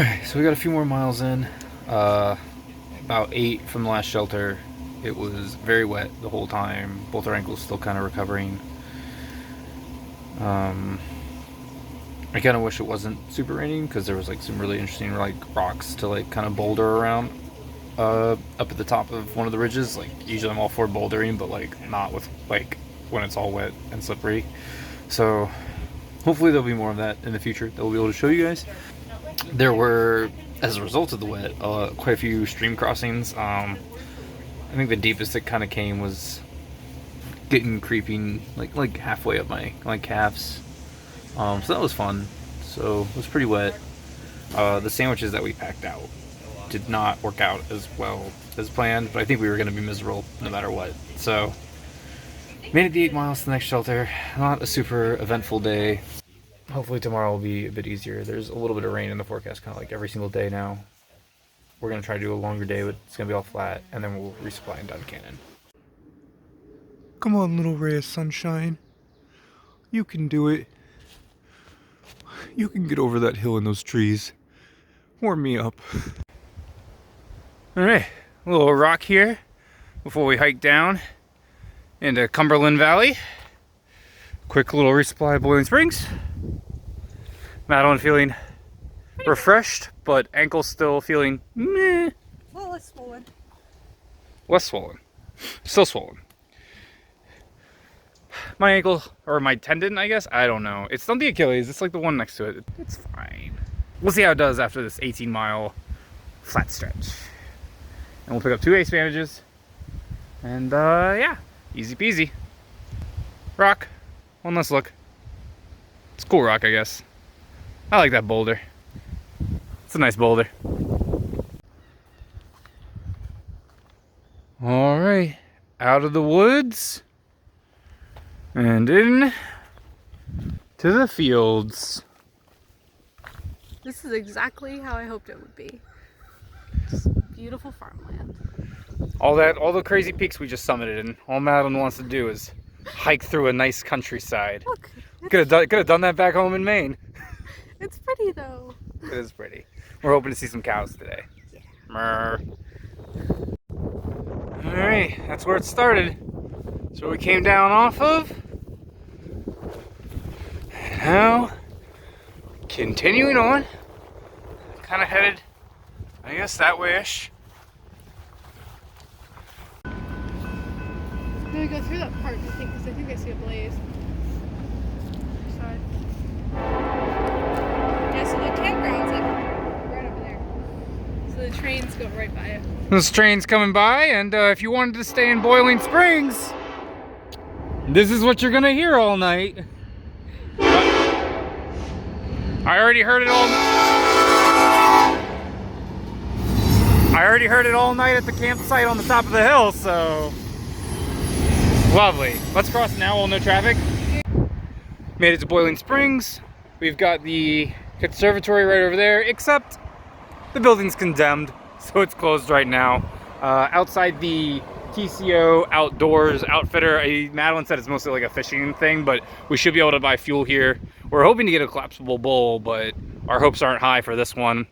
Alright, so we got a few more miles in. About 8 from the last shelter. It was very wet the whole time. Both our ankles still kind of recovering. I kind of wish it wasn't super raining because there was like some really interesting like rocks to like kind of boulder around up at the top of one of the ridges. Like usually I'm all for bouldering, but like not with like when it's all wet and slippery. So hopefully there'll be more of that in the future that we'll be able to show you guys. There were, as a result of the wet, quite a few stream crossings. I think the deepest it kind of came was getting creeping like halfway up my calves. So that was fun. So it was pretty wet. The sandwiches that we packed out did not work out as well as planned, but I think we were going to be miserable no matter what. So made it the 8 miles to the next shelter. Not a super eventful day. Hopefully tomorrow will be a bit easier. There's a little bit of rain in the forecast kind of like every single day now. We're going to try to do a longer day, but it's going to be all flat, and then we'll resupply in Duncannon. Come on, little ray of sunshine. You can do it. You can get over that hill and those trees. Warm me up. Alright, a little rock here before we hike down into Cumberland Valley. Quick little resupply of Boiling Springs. Madeline feeling refreshed, but ankle still feeling meh. Well, less swollen. Less swollen. Still swollen. My ankle, or my tendon, I guess? I don't know. It's not the Achilles, it's like the one next to it. It's fine. We'll see how it does after this 18-mile flat stretch. And we'll pick up 2 ace bandages. And, yeah. Easy peasy. Rock. One less look. It's a cool rock, I guess. I like that boulder. It's a nice boulder. Alright. Out of the woods. And in to the fields. This is exactly how I hoped it would be. Just beautiful farmland. All the crazy peaks we just summited, and all Madeline wants to do is hike through a nice countryside. Look, Could have done that back home in Maine. it's pretty though. It is pretty. We're hoping to see some cows today. Yeah. Alright, that's where it started. That's where we came down off of. Now, continuing on. Kind of headed, I guess, that way-ish. I'm gonna go through that part, I think, because I think I see a blaze. Side. Yeah, so the campground's like right over there. So the trains go right by it. This train's coming by, and if you wanted to stay in Boiling Springs, this is what you're gonna hear all night. I already heard it all night at the campsite on the top of the hill, so lovely. Let's cross now while no traffic. Made it to Boiling Springs. We've got the conservatory right over there, except the building's condemned, so it's closed right now. Outside the TCO Outdoors Outfitter, Madeline said it's mostly like a fishing thing, but we should be able to buy fuel here. We're hoping to get a collapsible bowl, but our hopes aren't high for this one.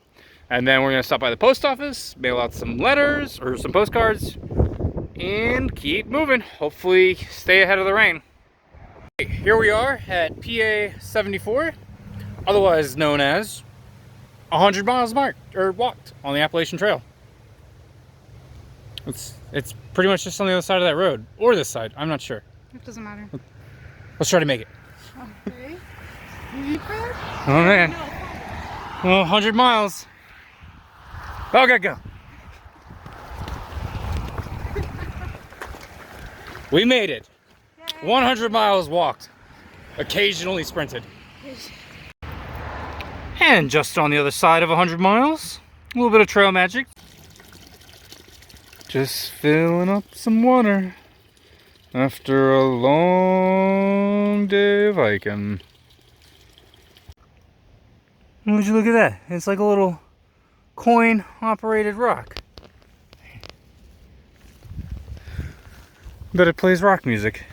And then we're gonna stop by the post office, mail out some letters or some postcards, and keep moving. Hopefully stay ahead of the rain. Here we are at PA 74, otherwise known as 100 miles marked or walked on the Appalachian Trail. It's pretty much just on the other side of that road, or this side, I'm not sure. It doesn't matter. Let's try to make it. Okay. Oh man. Well, 100 miles. Okay, go. We made it. 100 miles walked. Occasionally sprinted. And just on the other side of 100 miles, a little bit of trail magic. Just filling up some water after a long day of hiking. Would you look at that? It's like a little coin-operated rock. But it plays rock music.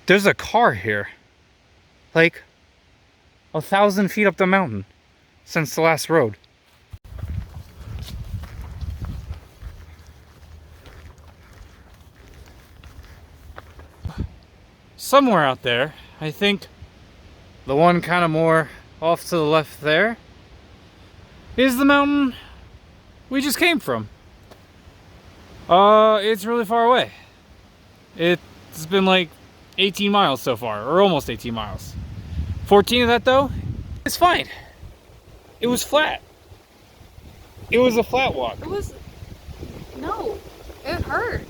There's a car here. Like 1,000 feet up the mountain. since the last road. Somewhere out there, I think the one kind of more off to the left there is the mountain we just came from. It's really far away. It's been like 18 miles so far, or almost 18 miles. 14 of that though, is fine. It was flat. It was a flat walk. No, it hurt.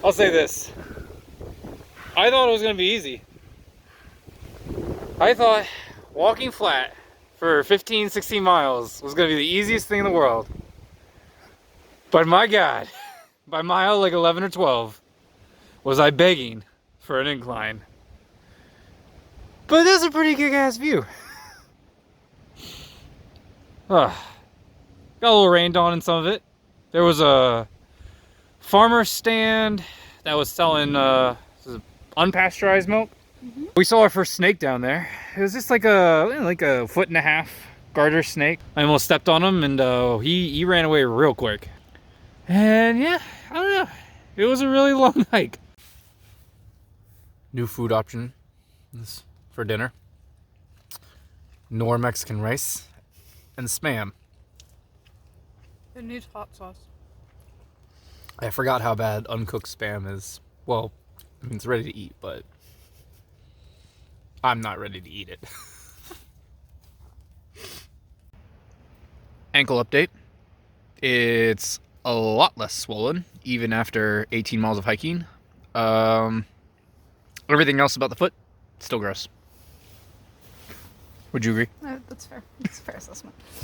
I'll say this. I thought it was gonna be easy. I thought walking flat for 15, 16 miles was gonna be the easiest thing in the world. But my God, by mile like 11 or 12, was I begging for an incline. But that's a pretty kick-ass view. Got a little rained on in some of it. There was a farmer stand that was selling unpasteurized milk. Mm-hmm. We saw our first snake down there. It was just like a 1.5-foot garter snake. I almost stepped on him, and he ran away real quick. And yeah, I don't know. It was a really long hike. New food option for dinner. Nor Mexican rice and Spam. It needs hot sauce. I forgot how bad uncooked Spam is. Well, I mean, it's ready to eat, but I'm not ready to eat it. Ankle update. It's a lot less swollen, even after 18 miles of hiking. Everything else about the foot, still gross. Would you agree? That's fair. That's a fair assessment.